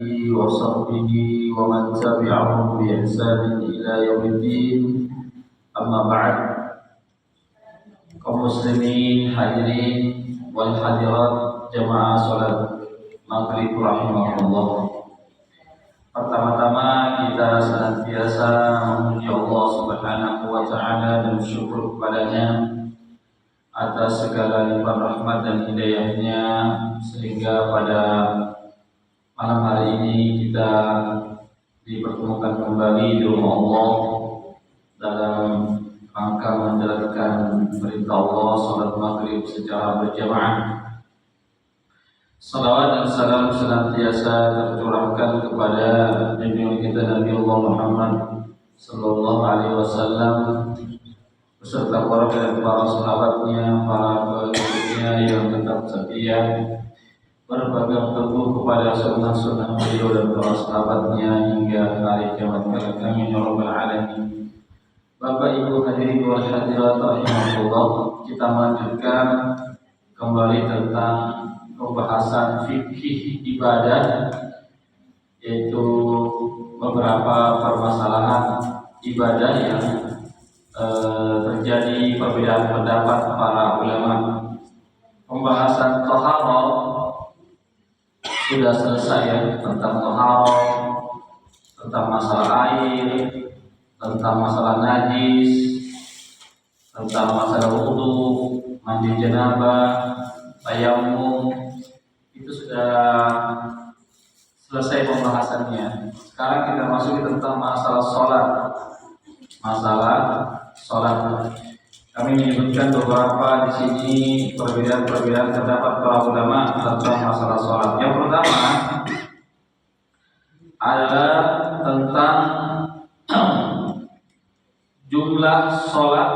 وصحبه ومن تبعهم بإحسان إلى يوم الدين. Amma ba'd. Kaum muslimin hadirin wal hadirat jamaah salat maghrib rahimahullah. Pertama-tama kita senantiasa memuji Allah Subhanahu wa taala dan bersyukur kepadanya atas segala limpahan rahmat dan hidayahnya sehingga pada malam hari ini kita dipertemukan kembali di rumah Allah dalam rangka menjalankan perintah Allah salat maghrib secara berjamaah. Salawat dan salam senantiasa tercurahkan kepada junjungan kita Nabi Allah Muhammad sallallahu alaihi wasallam beserta para sahabatnya, para pengikutnya yang tetap setia berpegang teguh kepada sunnah-sunnah beliau dan para sahabatnya hingga hari kiamat kelak. Amin ya rabbal alamin. Bapak Ibu hadirin wal hadirat rahimahullah, kita melanjutkan kembali tentang pembahasan fikih ibadah, yaitu beberapa permasalahan ibadah yang terjadi perbedaan pendapat para ulama. Pembahasan taharah sudah selesai ya, tentang taharah, tentang masalah air, tentang masalah najis, tentang masalah wudu, mandi janabah, tayamum, itu sudah selesai pembahasannya. Sekarang kita masuk tentang masalah sholat. Masalah sholat. Kami menyebutkan beberapa di sini perbedaan pendapat para ulama tentang masalah sholat. Yang pertama adalah tentang jumlah sholat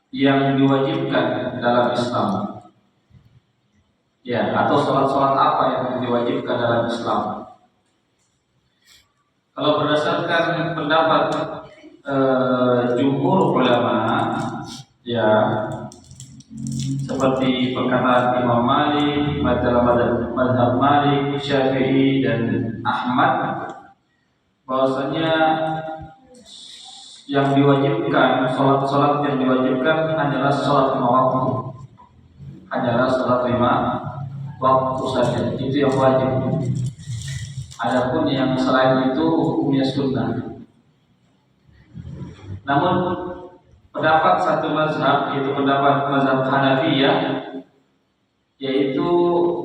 yang diwajibkan dalam Islam. Ya, atau sholat-sholat apa yang diwajibkan dalam Islam? Kalau berdasarkan pendapat jumhur ulama, ya, seperti perkataan Imam Malik, mazhab Malik, Syafi'i dan Ahmad, bahwasanya yang diwajibkan, sholat yang diwajibkan hanyalah sholat lima waktu, hanyalah sholat lima waktu saja, itu yang wajib. Adapun yang selain itu hukumnya sunnah. Namun pendapat satu mazhab, yaitu pendapat mazhab Hanafiyah, yaitu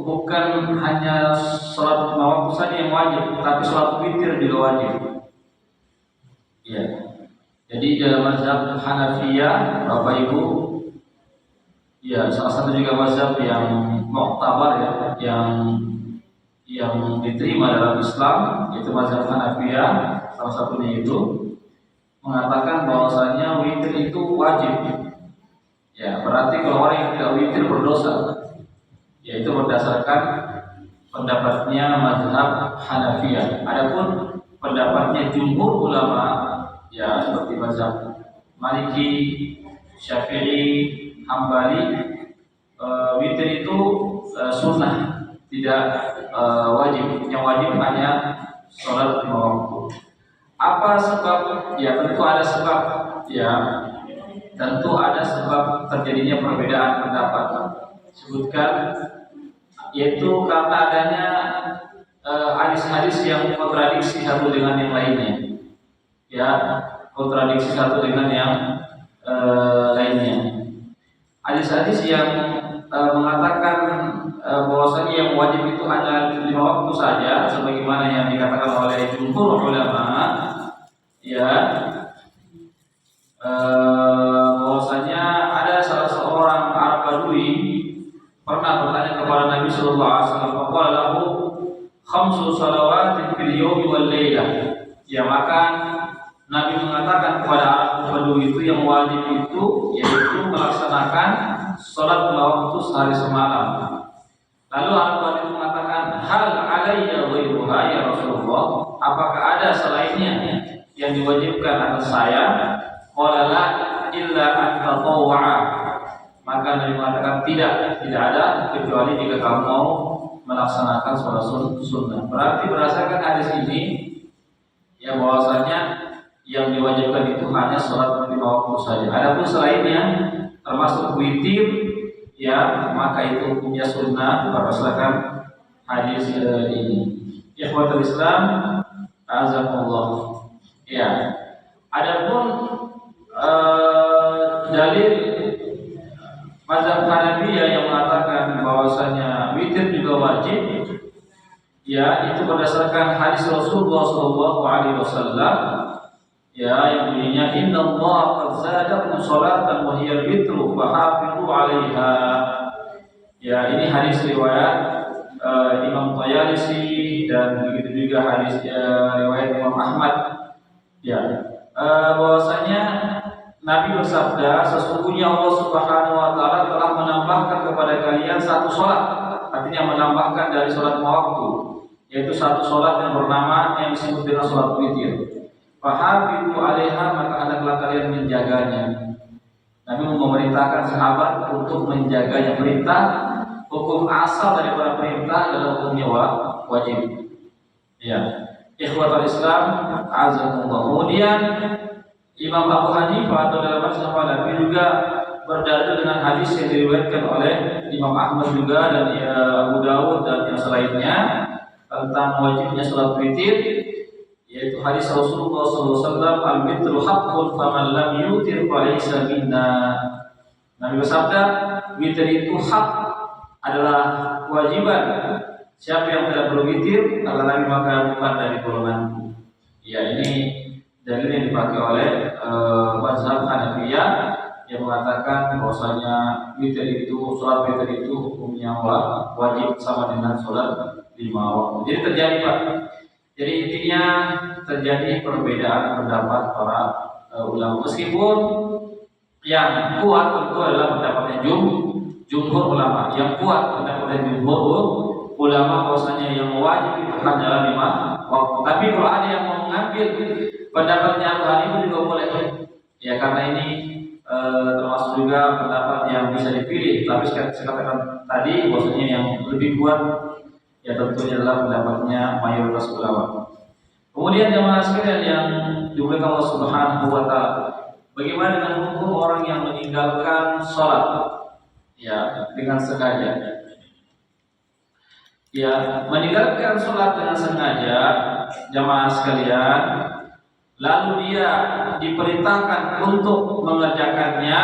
bukan hanya sholat lima waktu saja yang wajib, tapi sholat witir juga wajib. Ya. Jadi dalam mazhab Hanafiyah, Bapak Ibu, ya salah satu juga mazhab yang mu'tabar ya, yang diterima dalam Islam, yaitu mazhab Hanafiyah, salah satunya itu mengatakan bahwasanya witir itu wajib. Ya, berarti kalau orang yang tidak witir berdosa. Yaitu berdasarkan pendapatnya mazhab Hanafiyah. Adapun pendapatnya jumhur ulama, ya seperti mazhab Maliki, Syafi'i, Hambali, witir itu sunnah, tidak wajib. Yang wajib hanya sholat lima waktu. Apa sebab? Ya tentu ada sebab. Ya tentu ada sebab terjadinya perbedaan pendapat. Sebutkan, yaitu karena adanya hadis-hadis yang kontradiksi satu dengan yang lainnya. Ya, kontradiksi satu dengan yang lainnya. Hadis-hadis yang mengatakan bahwasanya yang wajib itu hanya lima waktu saja, sebagaimana yang dikatakan oleh jumhur ulama, ya, bahwasanya ada salah seorang Arab Badui pernah bertanya kepada Nabi Sallallahu Alaihi Wasallam, "Qala lahu khamsu salawatin fil yawmi wal lailah." Ya, maka Nabi mengatakan kepada Arab Badui itu yang wajib itu yaitu melaksanakan sholat lima waktu sehari semalam. Lalu Arab Badui mengatakan, "Hal alayya ghairuha ya Rasulullah?" Apakah ada selainnya yang diwajibkan atas saya? Qala la illa an tatawwa'a. Maka Nabi mengatakan tidak ada kecuali jika kamu mau melaksanakan sholat sunnah. Berarti berdasarkan hadis ini ya bahwasanya yang diwajibkan itu hanya sholat 5 waktu saja. Adapun selainnya termasuk witir ya maka itu hukumnya sunnah berdasarkan hadis ini. Ikhwatul Islam, azakumullah. Ya. Adapun dalil mazhab Hanafiyah yang mengatakan bahwasanya witir juga wajib, ya itu berdasarkan hadis Rasulullah SAW, ya yang bunyinya Inna Allah qad zadakum salatan wa hiya al-witru fahafizu 'alaiha. Ya ini hadis riwayat Imam Tayalisi dan begitu juga hadis riwayat Imam Ahmad. Ya bahwasanya Nabi bersabda, sesungguhnya Allah Subhanahu wa taala telah menambahkan kepada kalian satu sholat, artinya menambahkan dari sholat waktu, yaitu satu sholat yang bernama yang disebut dengan sholat witir. Fahafizu 'alaiha, maka hendaklah kalian menjaganya. Nabi memerintahkan sahabat untuk menjaganya. Perintah, hukum asal daripada perintah adalah hukumnya wajib. Ya, ikhwatul Islam, azakumullah. Kemudian Imam Abu Hanifah atau dalam mazhab Hanafi juga berdalil dengan hadis yang diriwayatkan oleh Imam Ahmad juga dan Abu Dawud dan yang selainnya tentang wajibnya salat witir, yaitu hadis Rasulullah SAW, al-witru haqqun faman lam yutir falaysa minna. Nabi bersabda, witir itu hak, adalah kewajiban. Siapa yang tidak berwitir kata Nabi maka bukan dari golonganku. Ya ini dalil yang dipakai oleh mazhab Hanafiyah yang mengatakan bahwasanya witir itu, sholat witir itu hukumnya wajib sama dengan sholat 5 waktu. Jadi terjadi Pak. Jadi intinya terjadi perbedaan pendapat para ulama. Meskipun yang kuat tentu adalah pendapatnya jumhur ulama. Yang kuat pendapatnya jumhur ulama bahwasanya yang wajib itu hanyalah 5 waktu. Tapi kalau ada yang mau mengambil pendapatnya Abu Hanifah juga boleh. Ya karena ini termasuk juga pendapat yang bisa dipilih. Tapi saya katakan tadi bahwasanya yang lebih kuat ya tentunya adalah pendapatnya mayoritas ulama. Kemudian jemaah sekalian yang dimuliakan Allah Subhanahu wa taala, bagaimana dengan hukum orang yang meninggalkan sholat ya dengan sengaja? Ya, meninggalkan sholat dengan sengaja, jemaah sekalian, lalu dia diperintahkan untuk mengerjakannya,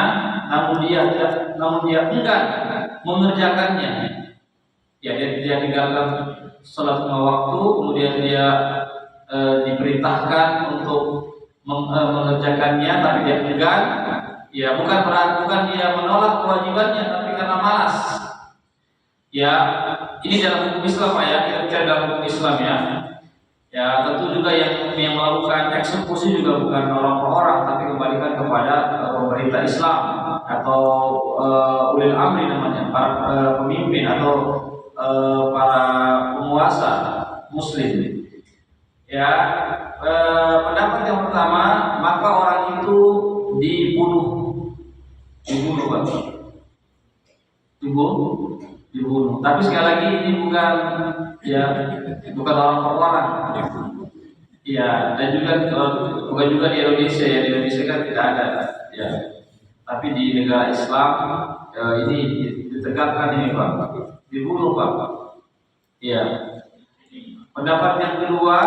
namun dia enggan mengerjakannya. Ya, dia tinggalkan sholat 5 waktu, kemudian dia diperintahkan untuk mengerjakannya, tapi dia enggan. Ya, bukan dia menolak kewajibannya, tapi karena malas. Ya, ini dalam hukum Islam Pak ya, kita bicara dalam hukum Islam ya. Ya, tentu juga yang melakukan eksekusi juga bukan orang per orang, tapi kembalikan kepada pemerintah Islam atau ulil amri namanya, para pemimpin atau para penguasa Muslim. Ya, pendapat yang pertama, maka orang itu dibunuh Pak. Dibunuh. Tapi sekali lagi ini bukan orang per orang. Ya, dan bukan juga di Indonesia ya. Di Indonesia kan tidak ada. Ya. Tapi di negara Islam ini ditegakkan ini Pak. Dibunuh Pak. Ya. Pendapat yang kedua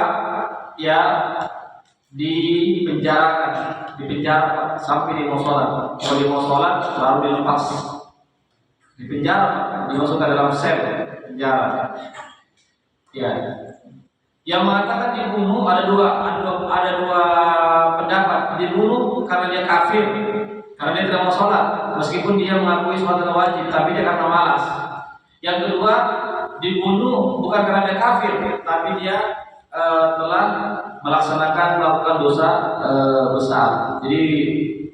ya dipenjara sampai dia mau sholat. Kalau dia mau sholat baru dilepas. Di penjara, dimasukkan dalam sel penjara. Ya, yang mengatakan dibunuh ada dua pendapat. Dibunuh karena dia kafir, karena dia tidak mau sholat, meskipun dia mengakui sholat adalah wajib, tapi dia karena malas. Yang kedua, dibunuh bukan karena dia kafir, tapi dia telah melakukan dosa besar. Jadi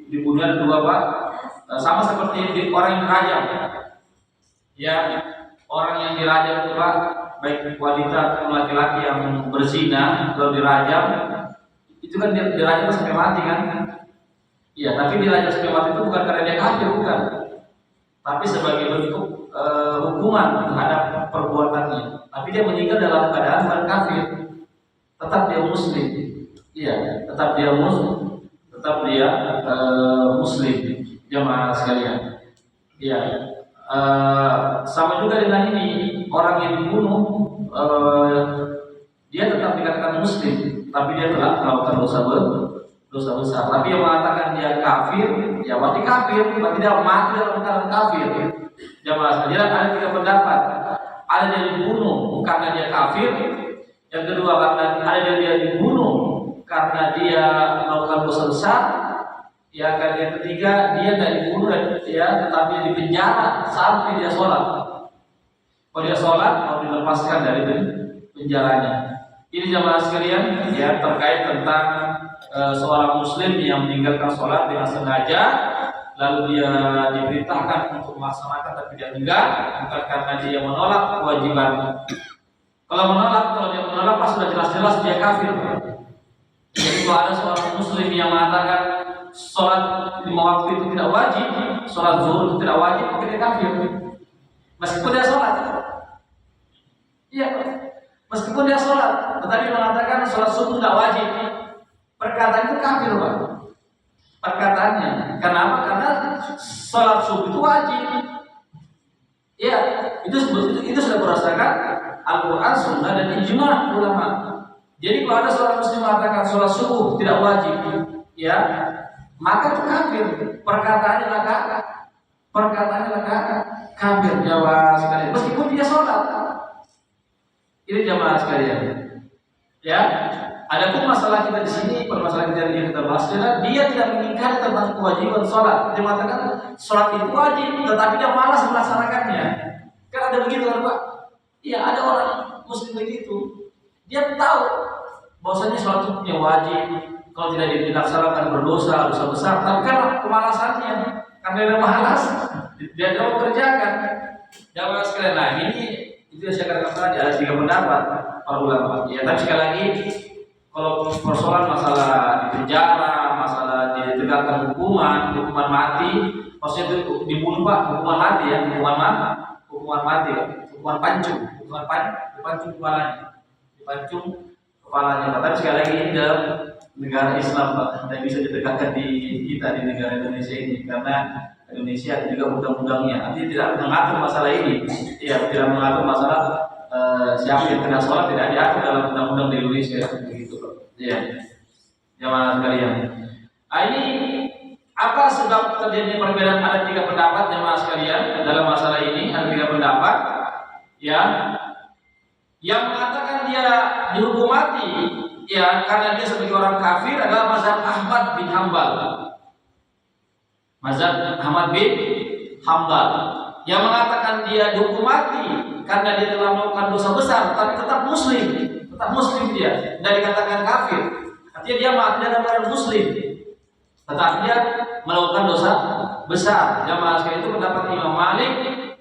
dibunuh ada dua Pak, sama seperti orang yang dirajam. Ya, orang yang dirajam itu Pak, baik wanita atau laki-laki yang berzina kalau dirajam, itu kan dirajam sampai mati kan? Iya, tapi dirajam sampai mati itu bukan karena dia kafir, bukan, tapi sebagai bentuk hukuman terhadap perbuatannya. Tapi dia meninggal dalam keadaan bukan kafir. tetap dia muslim. Iya, tetap dia muslim, jamaah sekalian. Iya. Sama juga dengan ini, orang yang dibunuh dia tetap dikatakan muslim, tapi dia telah melakukan dosa besar. Tapi yang mengatakan dia kafir, ya berarti kafir, berarti dia mati dalam keadaan kafir. Jamaah sekalian, ada tiga pendapat. Ada yang dibunuh karena dia kafir, yang kedua karena ada dia dibunuh karena dia melakukan dosa besar, ya kan, yang ketiga dia tidak dibunuh ya, tetapi dia dipenjara sampai dia sholat. Kalau dia sholat, mau dilepaskan dari penjaranya. Ini jamaah sekalian ya, terkait tentang seorang muslim yang meninggalkan sholat dengan sengaja, lalu dia diperintahkan untuk melaksanakan tapi dia enggak, bukan karena dia menolak kewajiban. Kalau dia menolak pas sudah jelas-jelas dia kafir. Jadi kalau ada seorang muslim yang mengatakan sholat 5 waktu itu tidak wajib, sholat zuhur itu tidak wajib, maka dia kafir. Meskipun dia sholat, iya, meskipun dia sholat, tetapi mengatakan sholat subuh tidak wajib, perkataan itu kafir, Pak. Perkataannya, kenapa? Karena sholat subuh itu wajib. Ya, itu sudah berdasarkan Al-Quran, Sunnah, dan ijma ulama. Jadi kalau ada seorang muslim mengatakan sholat subuh tidak wajib, ya, maka itu kafir. Perkataannya kafir, jamaah sekalian. Meskipun dia sholat. Ini jamaah sekalian. Ya, adapun masalah kita di sini, permasalahan kita bahas adalah dia tidak mengingkari tentang kewajiban sholat. Dia mengatakan sholat itu wajib, tetapi dia malas melaksanakannya. Kan ada begitu kan, Pak? Iya, ada orang muslim begitu. Dia tahu bahwasanya sholat itu wajib, kalau tidak dilaksanakan berdosa besar. Tapi kan kemalasannya, karena dia malas, dia tidak mengerjakan. Jamaah sekalian, nah ini itu yang saya katakan tadi, ada 3 pendapat para ulama. Ya, tapi sekali lagi, kalau persoalan masalah di penjara, masalah ditegakkan hukuman mati, maksudnya itu dibunuh, Pak, hukuman mati ya, hukuman mati, hukuman pancung kepalanya, Tapi sekali lagi ini dalam negara Islam, Pak, tidak bisa ditegakkan di kita di negara Indonesia ini, karena Indonesia ada juga undang-undangnya. Artinya tidak mengatur masalah ini, ya, tidak mengatur masalah siapa yang kena sholat, tidak diatur dalam undang-undang di Indonesia, begitu, Pak. Ya, jamaah sekalian. Ini apa sebab terjadinya perbedaan? Ada 3 pendapat, jamaah sekalian, dalam masalah ini ada 3 pendapat. Ya, yang mengatakan dia dihukum mati, ya, karena dia sebagai orang kafir adalah mazhab Ahmad bin Hambal. Mazhab Ahmad bin Hambal yang mengatakan dia dihukum mati karena dia telah melakukan dosa besar, tapi tetap muslim dia, tidak dikatakan kafir. Artinya dia mati dalam keadaan muslim, tetapi dia melakukan dosa besar. Jamaah sekalian, itu pendapat Imam Malik,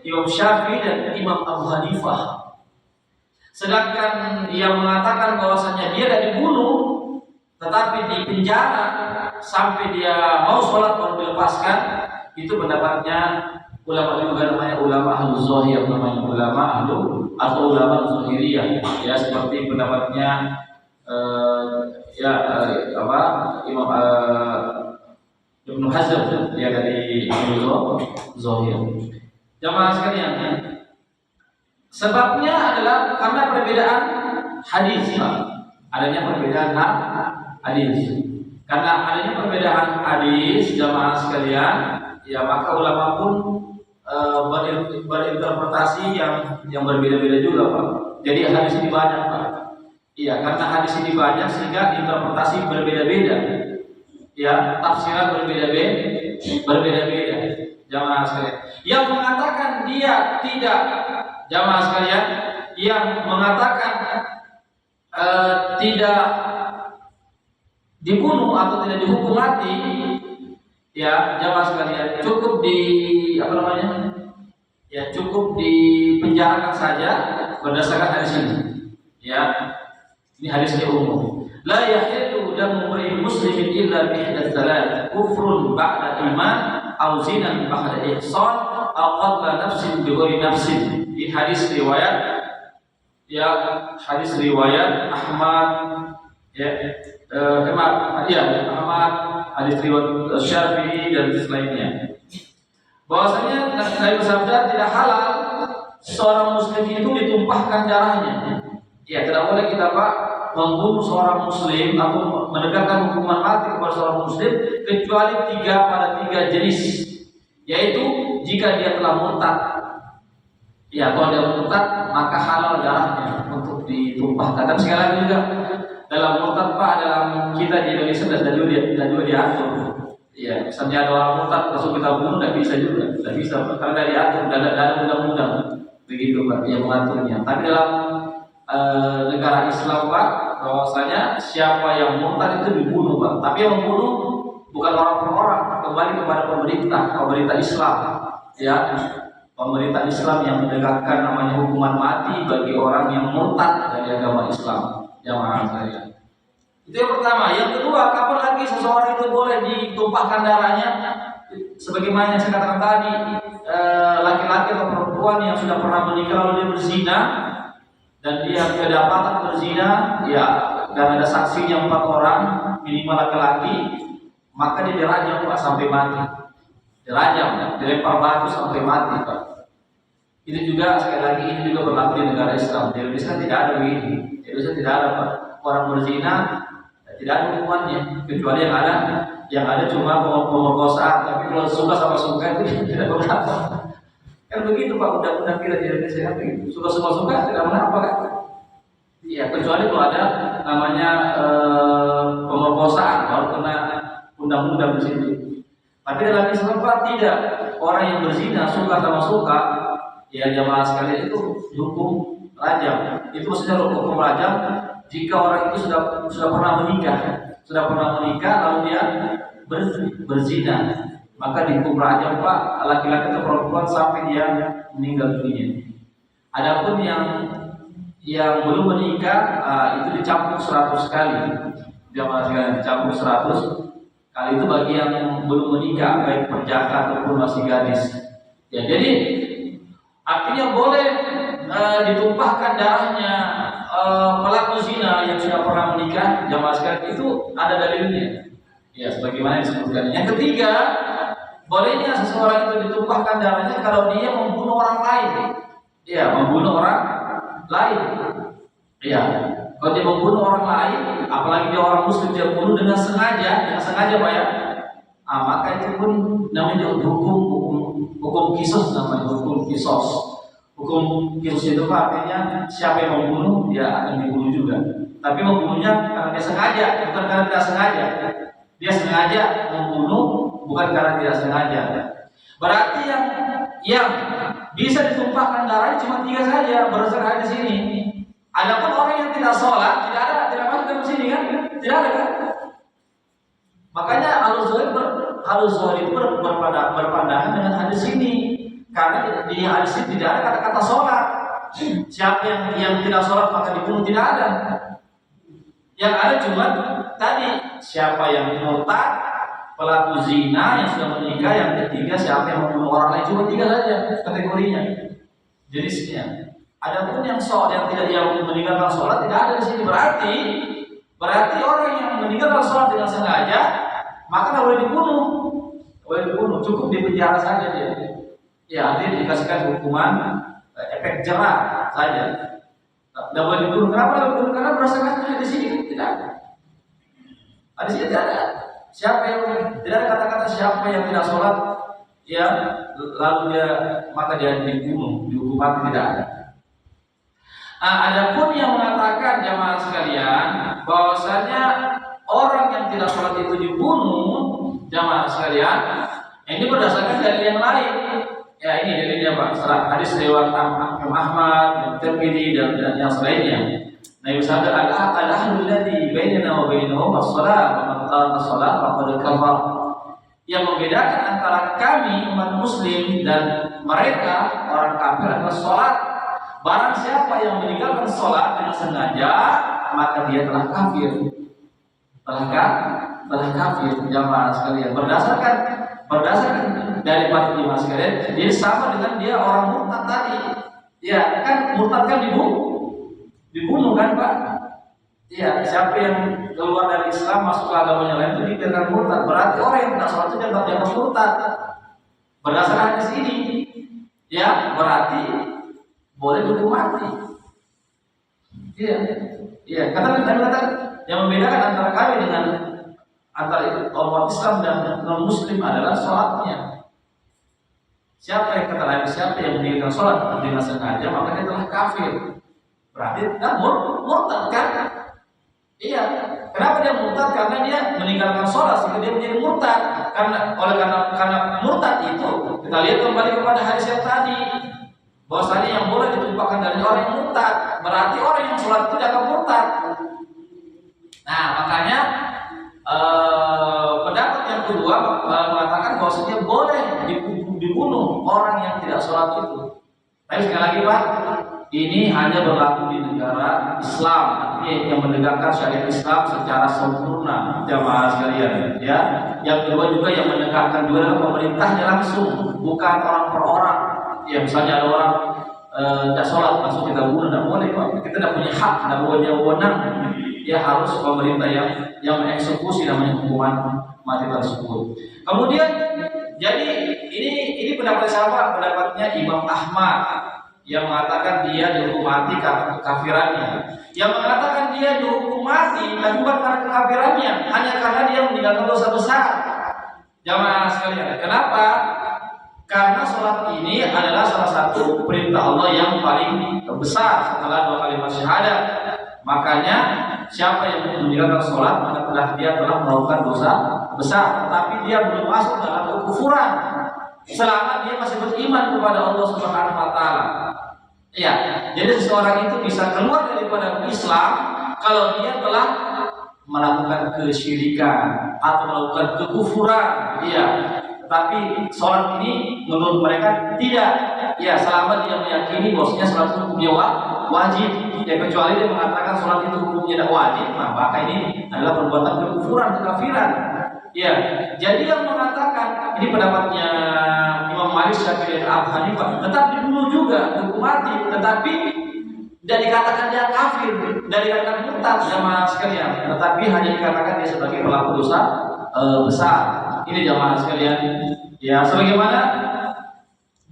Imam Syafi'i, dan Imam Abu Hanifah. Sedangkan yang mengatakan bahwasanya dia tidak dibunuh, tetapi dipenjara sampai dia mau sholat baru dilepaskan, itu pendapatnya ulama juga, namanya ulama ahlu zahir, namanya ulama ahlu atau ulama zahiriyah, ya, seperti pendapatnya Imam Ibnu Hazm, ya, dari ahlu zahir. Jamaah sekalian, sebabnya adalah karena perbedaan hadis, Pak. Adanya perbedaan hadis. Karena adanya perbedaan hadis, jamaah sekalian, ya, maka ulama pun berinterpretasi yang berbeda-beda juga, Pak. Jadi hadis ini banyak, Pak. Iya, karena hadis ini banyak sehingga interpretasi berbeda-beda. Ya, tafsiran berbeda-beda. Jamaah sekalian, yang mengatakan dia tidak, jamaah sekalian, yang mengatakan tidak dibunuh atau tidak dihukum mati, ya, jamaah sekalian, cukup cukup dipenjarakan saja berdasarkan hadis ini. Ya, ini hadisnya umum. La yahillu damu imri'in muslimin illa bi ihdatsy thalath, kufrun ba'da iman, aw zinan ba'da ihsan, aw qatla nafsin bi ghairi nafsin. Ini hadis riwayat Ahmad, Ya, Ahmad, hadis riwayat Syafi'i dan lainnya. Bahwasanya Nabi bersabda tidak halal seorang muslim itu ditumpahkan darahnya. Ya, tidak boleh kita membunuh seorang muslim atau menegakkan hukuman mati kepada seorang muslim kecuali pada tiga jenis, yaitu jika dia telah murtad. Ya, kalau dia murtad maka halal darahnya untuk ditumpahkan. Dan sekali lagi juga dalam murtad dalam kita di Indonesia dan juga diatur. Ya, misalnya ada orang murtad langsung kita bunuh, tidak bisa juga, tidak bisa karena diatur, ada undang-undang begitu Pak yang mengaturnya. Tapi dalam negara Islam bahwasanya siapa yang murtad itu dibunuh Pak. Tapi yang membunuh bukan orang per orang, kembali kepada pemerintah Islam. Ya, pemerintah Islam yang menegakkan namanya hukuman mati bagi orang yang murtad dari agama Islam. Jamaah sekalian. Itu yang pertama. Yang kedua, kapan lagi seseorang itu boleh ditumpahkan darahnya? Sebagaimana yang saya katakan tadi, laki-laki atau perempuan yang sudah pernah menikah lalu dia berzina dan dia kedapatan berzina, ya, dan ada saksinya 4 orang minimal laki-laki, maka dia dirajam Pak sampai mati. Dirajam, dilempar batu sampai mati Pak. Itu juga sekali lagi ini juga berlaku di negara Islam. Di Indonesia tidak ada begini. Di Indonesia tidak ada Pak. Orang berzina tidak ada hukumannya, kecuali yang ada cuma pemerkosaan. Tapi kalau suka sama suka itu tidak berapa. Kan begitu Pak, undang-undang kita di Indonesia kan begitu. Suka tidak mengapa kan? Iya, kecuali kalau ada namanya pemerkosaan baru kena undang-undang di situ. Tapi dalam Islam Pak tidak. Orang yang berzina suka sama suka, ya jamaah sekalian itu dihukum rajam. Itu maksudnya hukum rajam jika orang itu sudah pernah menikah lalu dia berzina, maka dihukum rajam Pak, laki-laki atau perempuan sampai dia meninggal dunia. Adapun yang belum menikah itu dicampur 100 kali. Jamaah sekalian, dicampur 100 kali itu bagi yang belum menikah, baik perjaka ataupun masih gadis. Ya, jadi artinya boleh ditumpahkan darahnya pelaku zina yang sudah pernah menikah. Jamaah sekalian, itu ada dalilnya. Ya, sebagaimana disebutkan. Yang ketiga, bolehnya seseorang itu ditumpahkan darahnya kalau dia membunuh orang lain. Ya, membunuh orang lain. Ya, kalau dia membunuh orang lain, apalagi dia orang muslim, dia bunuh dengan sengaja Pak ya. Maka itu pun namanya hukum kisos, namanya hukum kisos. Hukum kisos itu artinya siapa yang membunuh dia akan dibunuh juga. Tapi membunuhnya karena dia sengaja, bukan karena tidak sengaja. Dia sengaja membunuh, bukan karena tidak sengaja. Berarti yang bisa ditumpahkan darahnya cuma 3 saja berdasarkan hadis ini. Adapun orang yang tidak sholat tidak masuk dalam sini kan? Tidak ada kan? Makanya Al-Zuhri berpandangan dengan hadis ini, karena di hadis ini tidak ada kata-kata sholat. Siapa yang tidak sholat maka dibunuh, tidak ada. Yang ada cuma tadi siapa yang murtad, pelaku zina yang sudah menikah, yang ketiga siapa yang membunuh orang lain. Cuma 3 saja kategorinya, jenisnya. Adapun yang meninggalkan sholat tidak ada di sini. Berarti orang yang meninggalkan sholat dengan sengaja maka tidak boleh dibunuh. Cukup dipenjara saja dia. Ya, artinya dikasihkan hukuman efek jerah saja. Tidak boleh dibunuh. Kenapa tidak dibunuh? Karena berdasarkan di sini tidak ada. Di sini tidak ada. Tidak ada kata-kata siapa yang tidak sholat, ya lalu maka dia dibunuh, dihukum mati, tidak ada. Adapun yang mengatakan jamaah sekalian bahwasanya orang yang tidak sholat itu dibunuh, jamaah sekalian, ini berdasarkan dalil yang lain. Ya, ini dalilnya Pak. Hadis riwayat Imam Ahmad, Tirmidzi dan yang selainnya. Nabi bersabda, al-ahdul ladzi bainana wa bainahum as-shalah, wa man taraka as-shalah faqad kafar. Yang membedakan antara kami umat muslim dan mereka orang kafir adalah salat. Barang siapa yang meninggalkan sholat dengan sengaja, maka dia telah kafir. Telah kafir, jamaah sekalian. Berdasarkan dari Imam sekalian, dia sama dengan dia orang murtad tadi. Ya, kan murtad kan dibunuh kan Pak? Iya, siapa yang keluar dari Islam masuk ke agama yang lain itu dikatakan murtad. Berarti orang yang tidak sholat itu dianggap murtad. Berdasarkan hadis ini, ya berarti boleh dihukum mati. Iya, iya. Kata yang membedakan antara kami dengan antara umat Islam dan non Muslim adalah sholatnya. Siapa yang kata lain, siapa yang meninggalkan sholat dengan sengaja maka dia telah kafir. Berarti dia murtad kan? Iya. Kenapa dia murtad? Karena dia meninggalkan sholat sehingga dia menjadi murtad. Karena murtad itu kita lihat kembali kepada hadis yang tadi, bahwasanya yang boleh ditumpahkan dari orang yang murtad, berarti orang yang sholat itu dia akan murtad. Nah makanya pendapat yang kedua mengatakan bahwasanya boleh dibunuh orang yang tidak sholat itu. Tapi sekali lagi Pak, ini hanya berlaku di negara Islam, artinya yang menegakkan syariat Islam secara sempurna, jamaah sekalian. Ya, yang kedua juga yang menegakkan juga adalah pemerintahnya langsung, bukan orang per orang. Ya, misalnya ada orang tidak sholat langsung kita bunuh, tidak boleh Pak. Kita tidak punya hak, tidak punya wewenang. Ya harus pemerintah yang mengeksekusi namanya hukuman mati tersebut. Kemudian, jadi ini pendapat siapa? Pendapatnya Imam Ahmad yang mengatakan dia dihukum mati karena kekafirannya. Yang mengatakan dia dihukum mati bukan karena kekafirannya, hanya karena dia meninggalkan dosa besar. Jamaah sekalian, kenapa? Karena sholat ini adalah salah satu perintah Allah yang paling besar setelah 2 kalimat syahadat. Makanya siapa yang meninggalkan sholat maka dia telah melakukan dosa besar, tetapi dia belum masuk dalam kekufuran selama dia masih beriman kepada Allah Subhanahu wa taala. Iya, jadi seseorang itu bisa keluar daripada Islam kalau dia telah melakukan kesyirikan atau melakukan kekufuran. Iya, tetapi sholat ini menurut mereka tidak. Ya, selama dia meyakini bahwasanya sholat itu hukumnya wajib. Ya, kecuali dia mengatakan sholat itu hukumnya tidak wajib, nah maka ini adalah perbuatan kekufuran, kekafiran. Ya, jadi yang mengatakan ini pendapatnya Imam Malik, Syafi'i, dan Abu Hanifah, tetap dibunuh juga, hukum mati, tetapi tidak dikatakan dia kafir, tidak dikatakan murtad jamaah sekalian, tetapi hanya dikatakan dia sebagai pelaku dosa besar. Ini jamaah sekalian. Ya, sebagaimana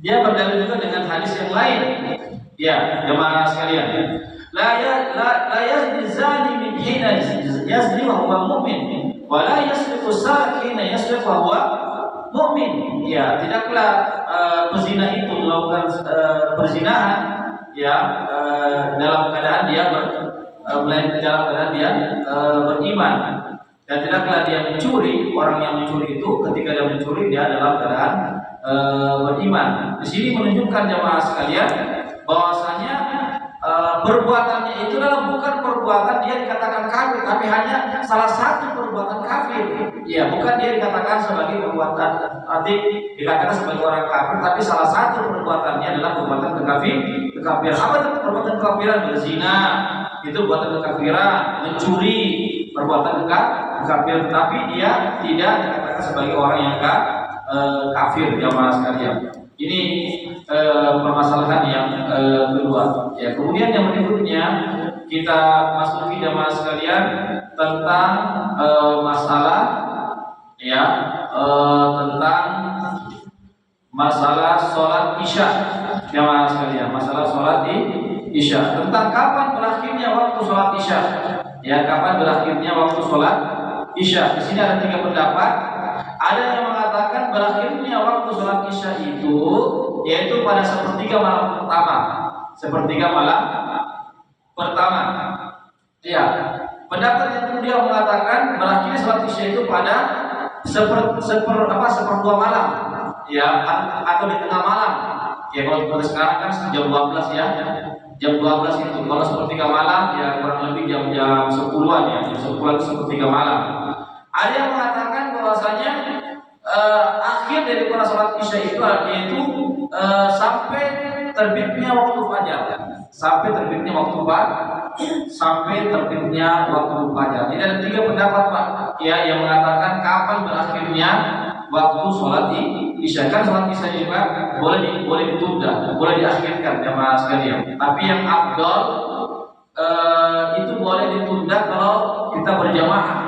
dia berdalil juga dengan hadis yang lain. Ya, jamaah sekalian. La yazni zani min hina yazni wa huwa mu'min. Wala yasriqu sariq hina yasriq wa huwa mu'min. Ya, tidaklah pezina itu melakukan perzinahan ya dalam keadaan dia beriman, dan tidaklah dia mencuri. Orang yang mencuri itu ketika dia mencuri dia dalam keadaan beriman. Di sini menunjukkan jamaah sekalian bahwasanya perbuatannya itu adalah bukan perbuatan dia dikatakan kafir, tapi hanya salah satu perbuatan kafir. Ya, bukan dia dikatakan sebagai perbuatan, arti dikatakan sebagai orang kafir, tapi salah satu perbuatannya adalah perbuatan kekafiran. Apa itu perbuatan kekafiran? Berzina, itu perbuatan kekafiran. Mencuri, perbuatan kekafiran, tetapi dia tidak dikatakan sebagai orang yang kafir, jamaah sekalian. Ini permasalahan yang kedua. Ya, kemudian yang berikutnya kita masuki jamaah sekalian tentang masalah ya tentang masalah sholat isya, jamaah sekalian. Masalah sholat di isya, tentang kapan berakhirnya waktu sholat isya. Ya, kapan berakhirnya waktu sholat isya. Di sini ada 3 pendapat. Ada yang mengatakan berakhirnya waktu sholat isya itu yaitu pada sepertiga malam pertama. Sepertiga malam pertama. Ya, pendapat yang kedua mengatakan berakhirnya sholat isya itu pada seperdua malam. Ya, atau di tengah malam. Ya, kalau sekarang kan jam 12 ya. Jam 12 itu kalau sepertiga malam ya kurang lebih jam 10-an ya. Jam 10-an sepertiga malam. Ada yang mengatakan bahwasanya akhir dari sholat isya itu yaitu sampai terbitnya waktu fajar. Sampai terbitnya waktu fajar. Jadi ada 3 pendapat Pak ya yang mengatakan kapan berakhirnya waktu sholat isya. Kan sholat isya juga boleh ditunda, boleh diakhirkan jamaah sekalian. Tapi yang afdal itu boleh ditunda kalau kita berjamaah.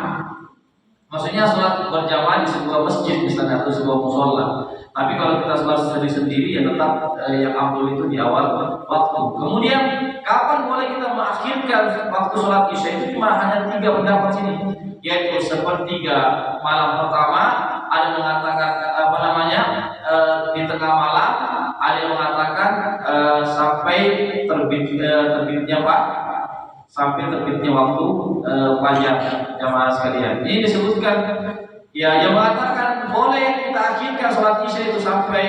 Maksudnya sholat berjamaah di sebuah masjid misalnya atau sebuah musola. Tapi kalau kita sholat sendiri-sendiri ya tetap yang afdal itu di awal waktu. Kemudian kapan boleh kita mengakhirkan waktu sholat isya itu cuma hanya 3 pendapat sini, yaitu sepertiga malam pertama, ada mengatakan di tengah malam, ada yang mengatakan sampai terbitnya sampai terbitnya waktu fajar. Jamaah sekalian, ini disebutkan ya yang mengatakan boleh kita akhirkan sholat isya itu sampai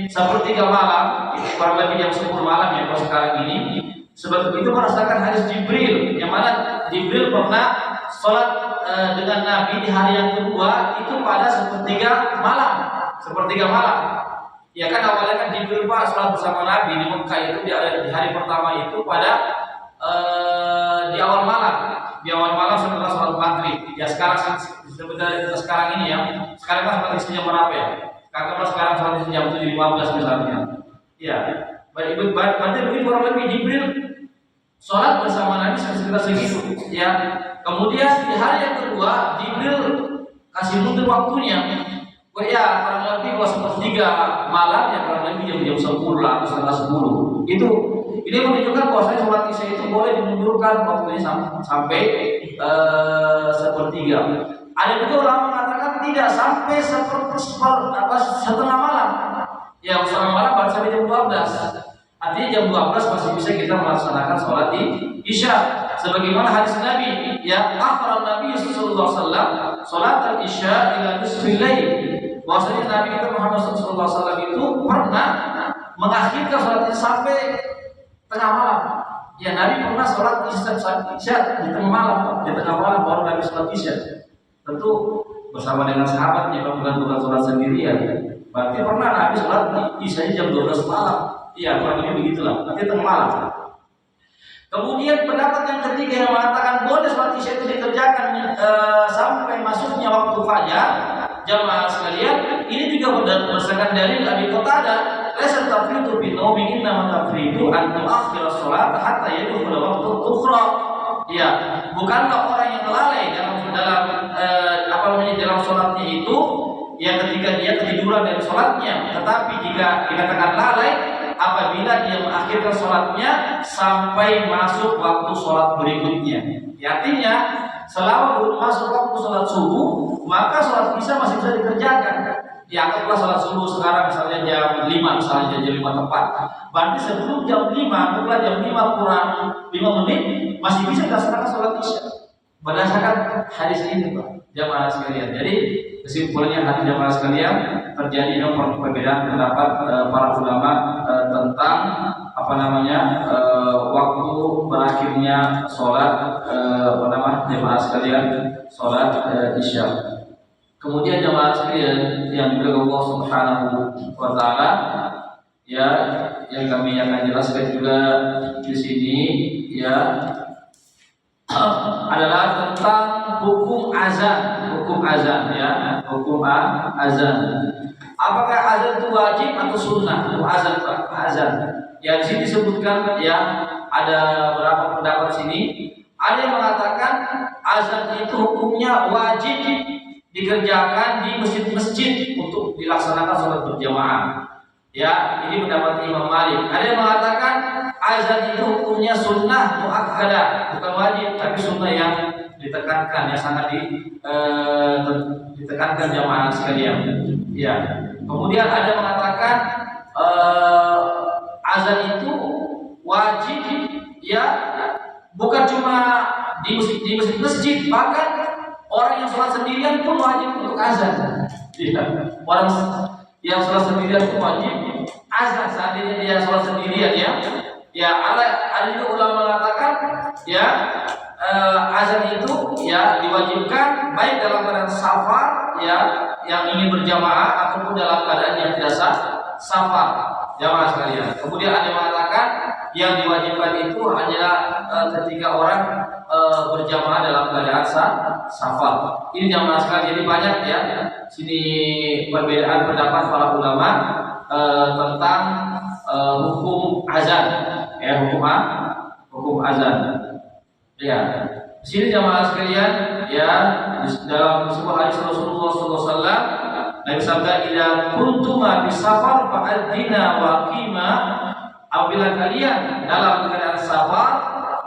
sepertiga malam, kurang lebih jam 10 malam ya kalau sekarang ini. Sebab itu berdasarkan hadis Jibril, yang mana Jibril pernah sholat dengan Nabi di hari yang kedua itu pada sepertiga malam. Ya kan awalnya kan Jibril sholat bersama Nabi di Mekah itu di hari pertama itu pada di awal malam setelah sholat maghrib. Ya sekarang sebenarnya sekarang ini ya, sekarang kan sholat isya jam berapa ya? Katakanlah sekarang sholat isya jam 7.15 misalnya. Ya, berarti begitu kurang lebih Jibril sholat bersama Nabi sekitar segitu. Ya, kemudian di hari yang kedua Jibril kasih mundur waktunya. Ya kurang lebih kalau sepertiga malam ya kurang lebih jam 10 atau setengah 10. Ini menunjukkan bahwa sholat isya itu boleh dimundurkan waktunya sampai sepertiga. Ada juga ulama mengatakan tidak sampai setengah malam. Ya setengah malam baru sampai jam 12. Artinya jam 12 masih bisa kita melaksanakan sholat isya. Sebagaimana hadis Nabi, ya akhir Nabi sallallahu alaihi wasallam sholat isya ila nisfil lail. Bahwasanya Nabi kita Muhammad sallallahu alaihi wasallam itu pernah mengakhirkan sholat isya sampai tengah malam. Ya Nabi pernah sholat isya di tengah malam, baru Nabi sholat isya. Tentu bersama dengan sahabatnya, bukan sholat sendirian. Berarti pernah Nabi sholat isya jam 12 malam. Iya, kurang lebih begitulah. Nanti tengah malam. Kemudian pendapat yang ketiga yang mengatakan boleh sholat isya itu dikerjakan sampai masuknya waktu fajar. Jamaah sekalian, ini juga berdasarkan dalil Abi Qatadah, "Laisa tafridu fi naumi inna tafridu an tu'akhkhira shalat hatta yadkhula waqtu ukhra." Ya, bukanlah orang yang lalai dalam sholatnya itu ya ketika dia ketiduran dari sholatnya, tetapi jika dikatakan lalai apabila dia mengakhirkan sholatnya sampai masuk waktu sholat berikutnya. Ya, artinya selama belum masuk waktu sholat subuh, maka sholat isya masih bisa dikerjakan. Dianggaplah sholat subuh sekarang misalnya jam 5, misalnya jam 5 tepat. Berarti sebelum jam 5, bukan jam 5 kurang 5 menit, masih bisa dilaksanakan sholat isya. Berdasarkan hadis ini, Pak, jamaah sekalian. Jadi kesimpulannya hati jamaah sekalian, terjadi perbedaan pendapat para ulama tentang waktu berakhirnya sholat jamaah sekalian sholat isya. Kemudian jamaah sekalian yang dimuliakan Allah Subhanahu wa taala, ya yang kami akan jelaskan juga di sini ya adalah tentang hukum azan ya, hukum azan. Apakah azan itu wajib atau sunnah? Azan. Ya di sini disebutkan ya ada beberapa pendapat sini. Ada yang mengatakan azan itu hukumnya wajib dikerjakan di masjid-masjid untuk dilaksanakan sholat berjamaah. Ya, ini pendapat Imam Malik. Ada yang mengatakan azan itu hukumnya sunnah muakkadah, bukan wajib, tapi sunnah yang ditekankan, yang sangat ditekankan jamaah sekalian. Ya. Kemudian ada yang mengatakan azan itu wajib, ya, bukan cuma di masjid, bahkan orang yang sholat sendirian pun wajib untuk azan. Ya. Orang yang sholat sendirian pun wajib azan. Seandainya dia sholat sendirian ya ada juga ulama mengatakan ya azan itu ya diwajibkan baik dalam keadaan safar ya yang ingin berjamaah ataupun dalam keadaan yang tidak safar, jamaah sekalian. Kemudian ada yang mengatakan yang diwajibkan itu hanyalah ketika orang berjamaah dalam keadaan safar. Ini jamaah sekalian. Jadi banyak ya sini perbedaan pendapat para ulama tentang hukum azan, ya hukum azan. Ya, di sini jamaah sekalian, ya, dalam sebuah hadis Rasulullah SAW, Nabi sabda, "Idza kuntuma bisafar fa'adzina wa aqima." Apabila kalian dalam keadaan safar,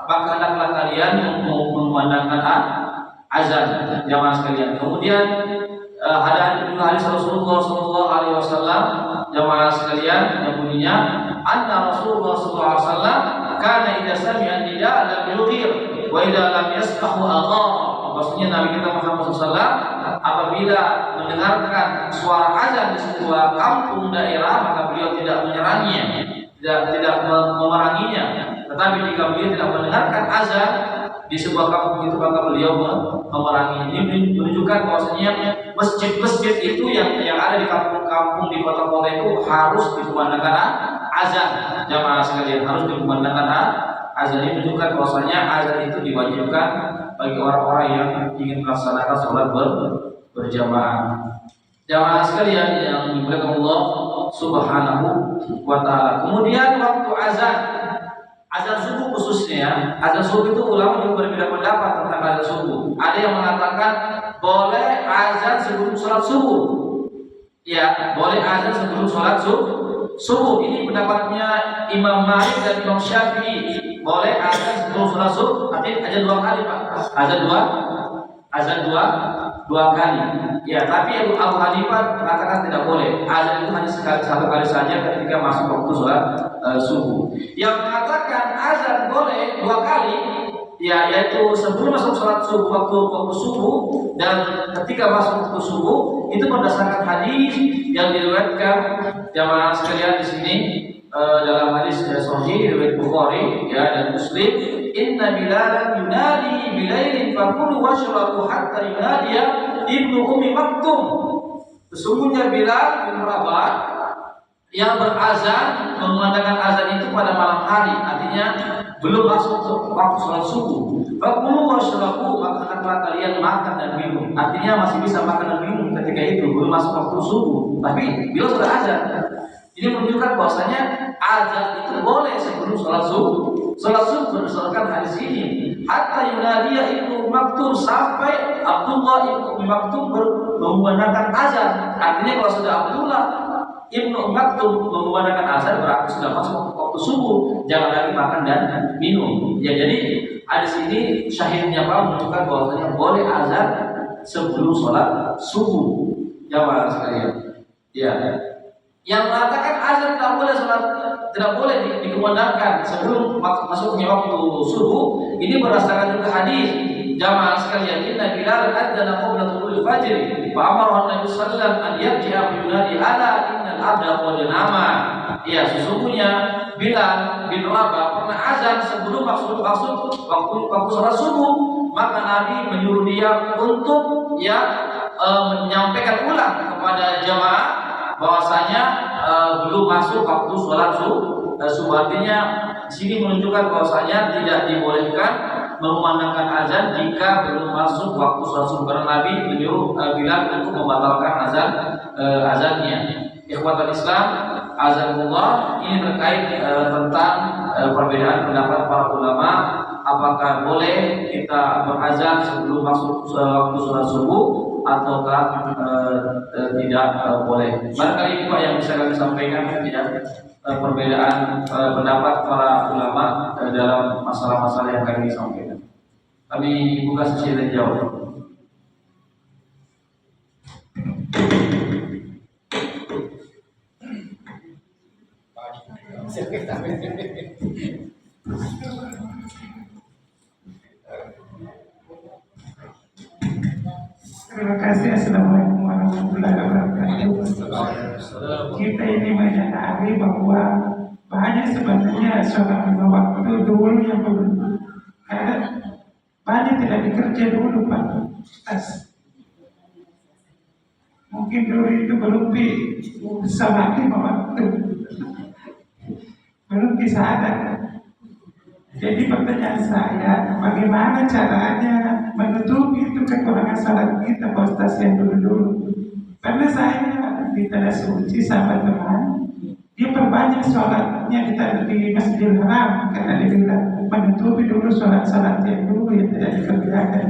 maka hendaklah kalian memandangkan azan, jamaah sekalian. Kemudian ada hadis Rasulullah SAW, jamaah sekalian, yang bunyinya, anna Rasulullah SAW karena idza sami'a nida lam yughir wa idza lam yasmahu Allah. Maksudnya Nabi kita Muhammad SAW apabila mendengarkan suara azan di sebuah kampung daerah, maka beliau tidak menyerangnya, tidak memeranginya. Tetapi jika beliau tidak mendengarkan azan di sebuah kampung itu, maka beliau memerangi. Ini menunjukkan bahwasanya masjid-masjid itu yang ada di kampung-kampung, di kota-kota itu harus dikumandangkan azan. Jamaah sekalian, harus dikumandangkan azan. Ini menunjukkan bahwasanya azan itu diwajibkan bagi orang-orang yang ingin melaksanakan sholat berjamaah. Jamaah sekalian yang dimuliakan Allah Subhanahu wa taala. Kemudian waktu azan subuh khususnya, azan subuh itu ulama juga berbeda pendapat tentang azan subuh. Ada yang mengatakan boleh azan sebelum sholat subuh. Ya, boleh azan sebelum sholat subuh. Ini pendapatnya Imam Malik dan Imam Syafi'i. Boleh azan sebelum sholat subuh, tapi azan 2 kali, Pak. Azan dua kali. Ya, tapi Abu Hanifah mengatakan tidak boleh. Azan itu hanya satu kali saja ketika masuk waktu sholat subuh. Yang mengatakan azan boleh 2 kali, ya, yaitu sebelum masuk sholat subuh, waktu subuh, dan ketika masuk waktu subuh, itu berdasarkan hadis yang diriwayatkan jamaah sekalian di sini dalam hadis sahih riwayat Bukhari, ya, dan Muslim. Inna Bilalan yunadi bilailin fakulu washrabu hatta yunadiya ibnu Ummi Maktum. Sesungguhnya Bilal bin Rabah yang berazan, memandangkan azan itu pada malam hari, artinya belum masuk waktu sholat subuh. Fakulu washrabu, maka hendaklah kalian makan dan minum. Artinya masih bisa makan dan minum ketika itu, belum masuk waktu subuh, tapi Bilal sudah azan. Ini menunjukkan bahwasanya azan itu boleh sebelum sholat subuh. Sholat subuh berdasarkan hadis ini. Hatta yunadiya ibnu Maktum, sampai Abdullah ibnu Maktum memandangkan azan. Artinya kalau sudah Abdullah ibnu Maktum memandangkan azan, berarti sudah masuk waktu subuh. Jangan lagi makan dan minum. Ya, jadi hadis ini syahidnya Pak menunjukkan bahwasanya boleh azan sebelum sholat subuh. Jamaah sekalian. Ya. Yang mengatakan azan tidak boleh dikumandangkan sebelum masuknya waktu subuh, ini berdasarkan juga hadis. Jamaah sekalian, inna Bilal adzana qabla tulu'il fajr fa amara Nabi sallallahu alaihi wasallam an yarji'a bi yunadi ala innal abda qad nama. Ya, sesungguhnya Bilal bin Rabah pernah azan sebelum waktu sholat subuh, maka Nabi menyuruh dia untuk menyampaikan ulang kepada jamaah bahwasanya belum masuk waktu sholat subuh. Artinya di sini menunjukkan bahwasanya tidak dibolehkan memandangkan azan jika belum masuk waktu sholat subuh, karena Nabi menyuruh Bilal untuk membatalkan azannya. Ikhwatul Islam, azanullah, ini terkait tentang perbedaan pendapat para ulama, apakah boleh kita berazan sebelum masuk waktu sholat subuh ataukah tidak boleh. Barangkali ini Pak yang bisa kami sampaikan, ya, perbedaan pendapat para ulama dalam masalah-masalah yang kami sampaikan. Kami buka sesi dan jawab. Terima kasih. Assalamualaikum warahmatullahi wabarakatuh. Kita ini menyadari bahwa banyak sebenarnya sholat lima waktu dulu yang belum ada, banyak tidak dikerja dulu Pak Ustaz. Mungkin dulu itu belum sholat lima waktu, belum bisa ada. Jadi pertanyaan saya, bagaimana caranya menutupi itu kekurangan salat kita Pak Ustaz yang dulu-dulu? Karena saya di tanah suci sama teman, dia perbanyak banyak sholatnya kita di Masjidil Haram karena dia bilang menutupi dulu sholat-sholat yang dulu yang tidak dikerjakan.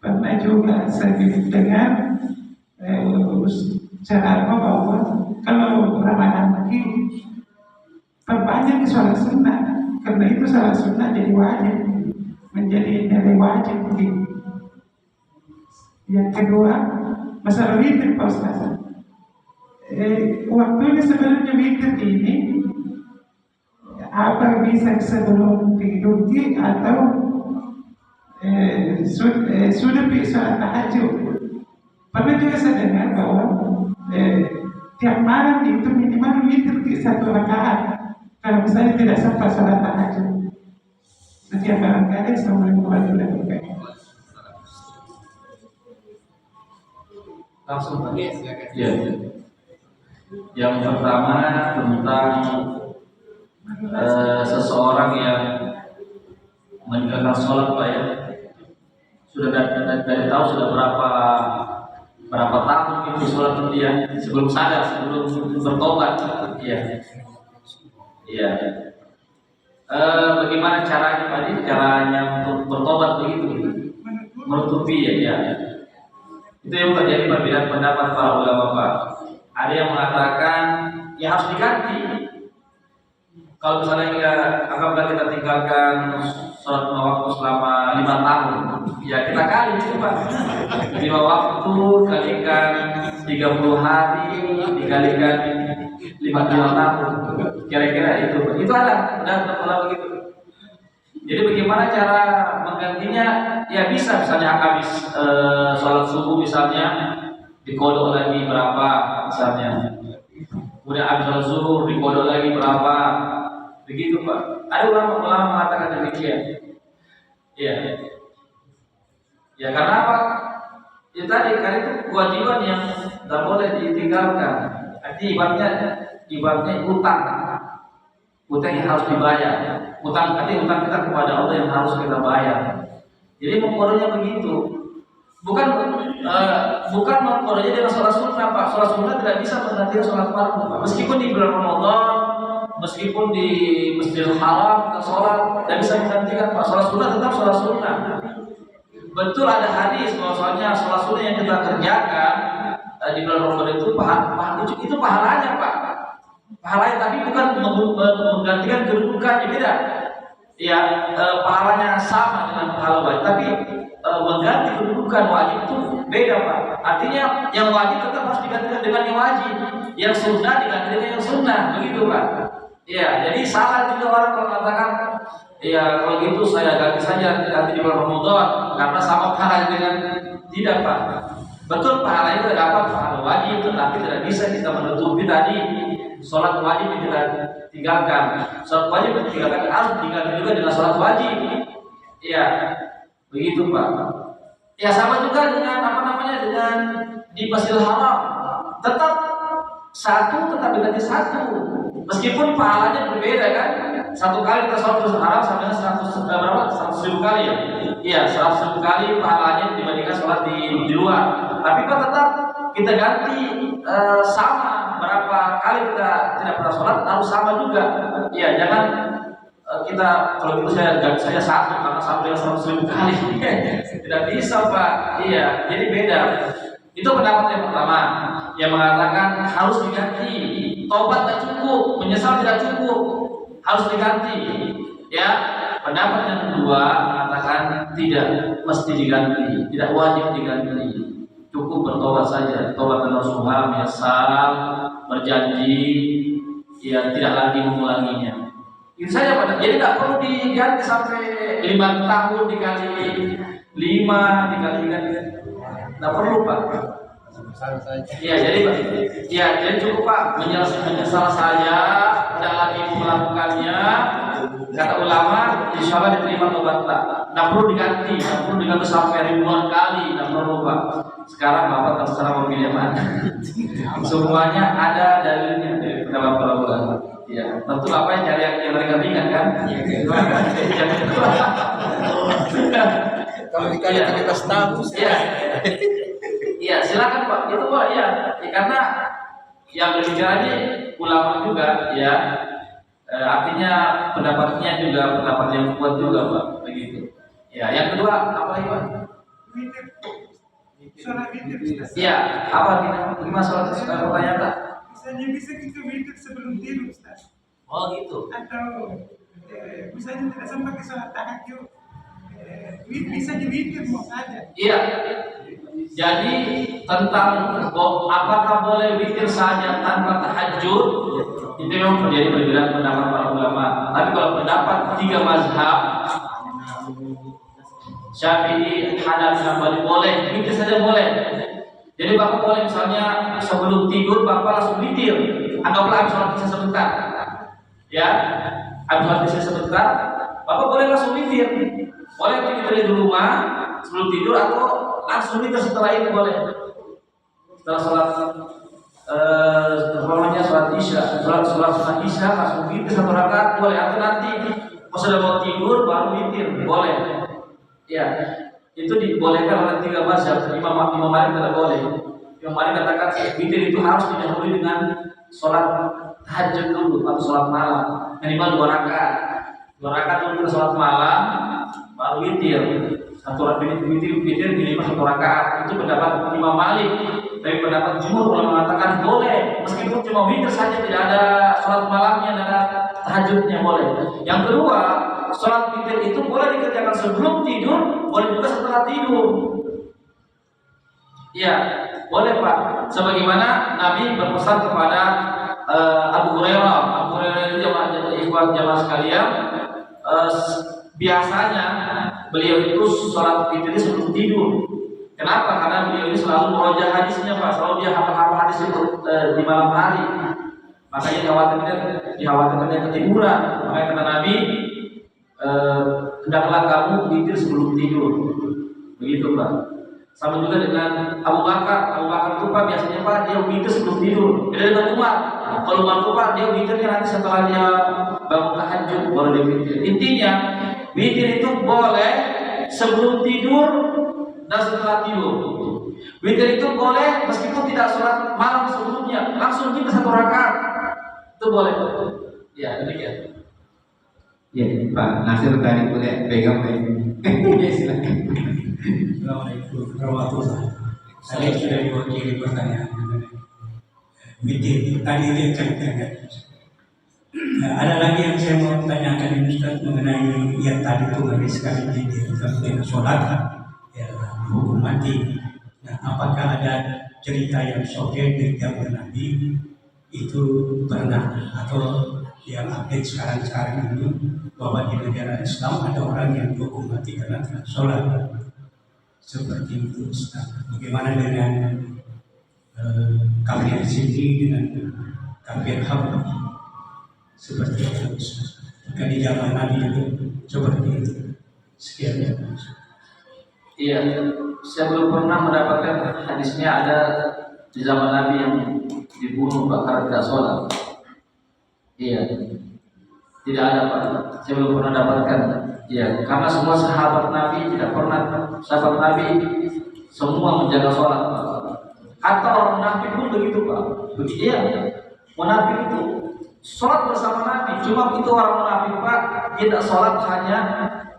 Pernah juga saya dengan cara bahwa kalau Ramadan lagi perbanyak sholat sunnah, karena itu sholat sunnah jadi wajib, menjadi nilai wajib. Yang kedua, masalah witir Pak Ustaz. Waktunya sebenarnya witir ini apa bisa sebelum tidur atau sudah bisa sholat tahajud. Pernah juga saya dengar bahwa tiap malam itu minimal witir 1 rakaat. Kalau misalnya tidak sempat sholat tahajud, setiap barangkali Assalamualaikum warahmatullahi wabarakatuh. Langsung lagi. Ya. Yang pertama tentang seseorang yang meninggalkan sholat, Pak ya. Sudah dari tahu sudah berapa tahun itu sholat dia sebelum sadar, sebelum bertobat. Iya. Iya. Bagaimana caranya Pak? Caranya untuk bertobat begitu? Menutupi ya. Itu yang terjadi perbedaan pendapat para ulama Pak. Ada yang mengatakan ya harus diganti. Kalau misalnya anggaplah kita tinggalkan sholat 5 waktu selama 5 tahun, ya kita kali itu Pak. 5 waktu kalikan 30 hari dikalikan 5 tahun, kira-kira itu. Itu ada begitu. Jadi bagaimana cara menggantinya? Ya bisa, misalnya habis sholat subuh misalnya dikodok lagi berapa misalnya. Kemudian habis sholat zuhur dikodok lagi berapa. Begitu Pak. Ada ulama mengatakan demikian. Ya. Ya karena apa? Ya tadi karena itu kewajiban yang tidak boleh ditinggalkan. Artinya ibaratnya utang yang harus dibayar. Utang kita kepada Allah yang harus kita bayar. Jadi mengkodoknya begitu. Bukan mengkodoknya dengan sholat sunnah Pak. Sholat sunnah tidak bisa menggantikan sholat fardu Pak. Meskipun di bulan Ramadan, meskipun di Masjidil Haram kita sholat, tidak bisa menggantikan Pak. Sholat sunnah tetap sholat sunnah. Betul ada hadis bahwasanya sholat sunnah yang kita kerjakan di bulan Ramadan itu pahalanya Pak. Pahalanya, tapi bukan menggantikan kedudukannya, beda. Ya, pahalanya sama dengan pahala wajib, tapi mengganti kedudukan wajib itu beda Pak. Artinya yang wajib tetap harus digantikan dengan yang wajib, yang sunnah digantikan dengan yang sunnah, begitu Pak. Ya, jadi salah juga orang kalau mengatakan, ya kalau gitu saya ganti saja di bulan Ramadan karena sama pahalanya dengan tidak Pak. Betul pahala itu dapat pahala wajib, tetapi tidak bisa kita menutupi tadi sholat wajib yang kita tinggalkan. Sholat wajib yang ditinggalkan harus diganti juga dengan sholat wajib. Iya, begitu Pak. Ya sama juga dengan dengan di Masjidil Haram. Tetap diganti satu. Meskipun pahalanya berbeda kan. Satu kali kita sholat Masjidil Haram sama dengan 100.000 kali ya. Iya, 100.000 kali pahalanya dibandingkan sholat di luar. Tapi kok tetap kita ganti sama berapa kali kita tidak pernah sholat harus sama juga. Iya, jangan kita kalau gitu saya satu karena sampai 100.000 kali. Tidak bisa Pak. Iya, jadi beda. Itu pendapat yang pertama yang mengatakan harus diganti. Tobat tidak cukup, menyesal tidak cukup, harus diganti. Ya, pendapat yang kedua mengatakan tidak mesti diganti, tidak wajib diganti. Cukup bertobat saja, tobat dan Rasulullah menyesal, berjanji, ya tidak lagi mengulanginya. Itu saja Pak. Jadi tidak perlu diganti sampai 5 tahun dikali 5 dikalikan. Tidak perlu Pak. Iya, jadi cukup Pak, menyesal saja, tidak lagi melakukannya. Kata ulama, insya Allah diterima tobat Pak. Tidak perlu diganti sampai ribuan kali, tidak perlu Pak. Sekarang Bapak terserah mau pilih mana. Semuanya ada dalilnya dari pendapat para ulama. Ya, tentu Bapak yang cari yang ringan-ringan kan? Kalau dikali 13 tahun, Iya, silakan Pak. Itu Pak, ya karena yang berbicara ini ulama juga ya. Artinya pendapatnya juga pendapat yang kuat juga Pak, begitu. Ya, yang kedua apa lagi Pak? Witir. Sholat witir Ustaz. Iya, apa gimana soal pertanyaan Pak? Misalnya bisa kita witir sebelum tidur Ustaz. Oh gitu. Atau misalnya tidak sempat ke sholat tahajud, bisa diwitir mau saja. Iya. Jadi tentang apakah boleh witir saja tanpa tahajud, itu memang terjadi perbedaan pendapat para ulama. Tapi kalau pendapat tiga mazhab, Syafi'i, Hanafi, Hambali boleh, witir saja boleh. Jadi bapak boleh misalnya sebelum tidur bapak langsung witir. Anggaplah habis sholat isya sebentar, ya, habis sholat isya sebentar, bapak boleh langsung witir. Boleh witir di rumah sebelum tidur atau langsung witir setelah itu boleh. Setelah sholat sholat isya, sholat sunat isya langsung witir satu rakaat boleh, atau nanti pas sudah mau tidur baru witir boleh. Ya, itu dibolehkan oleh tiga mazhab. Imam Malik tidak boleh. Imam Malik katakan witir itu harus didahului dengan sholat tahajud dulu atau sholat malam minimal 2 rakaat. 2 rakaat dulu sholat malam baru witir. Satu rakaat witir minimal 1 rakaat. Itu pendapat Imam Malik. Tapi pendapat jumhur ulama mengatakan boleh, meskipun cuma witir saja, tidak ada sholat malamnya, tidak ada tahajudnya, boleh. Yang kedua, sholat witir itu boleh dikerjakan sebelum tidur, boleh juga setelah tidur. Ya, boleh Pak. Sebagaimana Nabi berpesan kepada Abu Hurairah. Abu Hurairah itu jamaah sekalian, biasanya beliau itu sholat witir sebelum tidur. Kenapa? Karena beliau ini selalu merojah hadisnya Pak, selalu dia hafal hadis itu di malam hari. Makanya dikhawatirkan ketiduran. Makanya kata Nabi, hendaklah kamu witir sebelum tidur. Begitu Pak. Sama juga dengan Abu Bakar. Abu Bakar itu Pak biasanya Pak dia witir sebelum tidur. Beda dengan Umar. Kalau Umar itu Pak dia witirnya nanti setelah dia bangun tahajud baru dia witir. Intinya witir itu boleh sebelum tidur dan setelah tidur. Witir itu boleh meskipun tidak sholat malam sebelumnya, langsung kita 1 rakaat itu boleh. Ya demikian. Ya Pak Nasir tadi boleh pegang ya silakan. Assalamualaikum warahmatullahi wabarakatuh. Saya sudah diwakili pertanyaan mengenai witir. Tadi dia ceritakan. Ada lagi yang saya mau tanyakan Ustaz mengenai yang tadi itu habis sekali di sholat ya, hukum mati. Nah, apakah ada cerita yang sahih dari zaman Nabi itu pernah atau yang update sekarang ini bahwa di negara Islam ada orang yang dihukum mati karena tidak sholat seperti itu Ustaz. Bagaimana dengan kafir sini dengan kafir Habib seperti itu Ustaz? Maka di zaman Nabi itu seperti itu. Sekian ya. Iya, saya belum pernah mendapatkan hadisnya ada di zaman Nabi yang dibunuh karena tidak sholat. Iya, tidak ada Pak. Saya belum pernah dapatkan. Iya, karena semua sahabat Nabi tidak pernah, sahabat Nabi semua menjaga sholat Pak. Hatta orang munafik pun begitu Pak. Begitu ya, munafik itu sholat bersama Nabi. Cuma itu orang munafik Pak, dia tidak sholat hanya,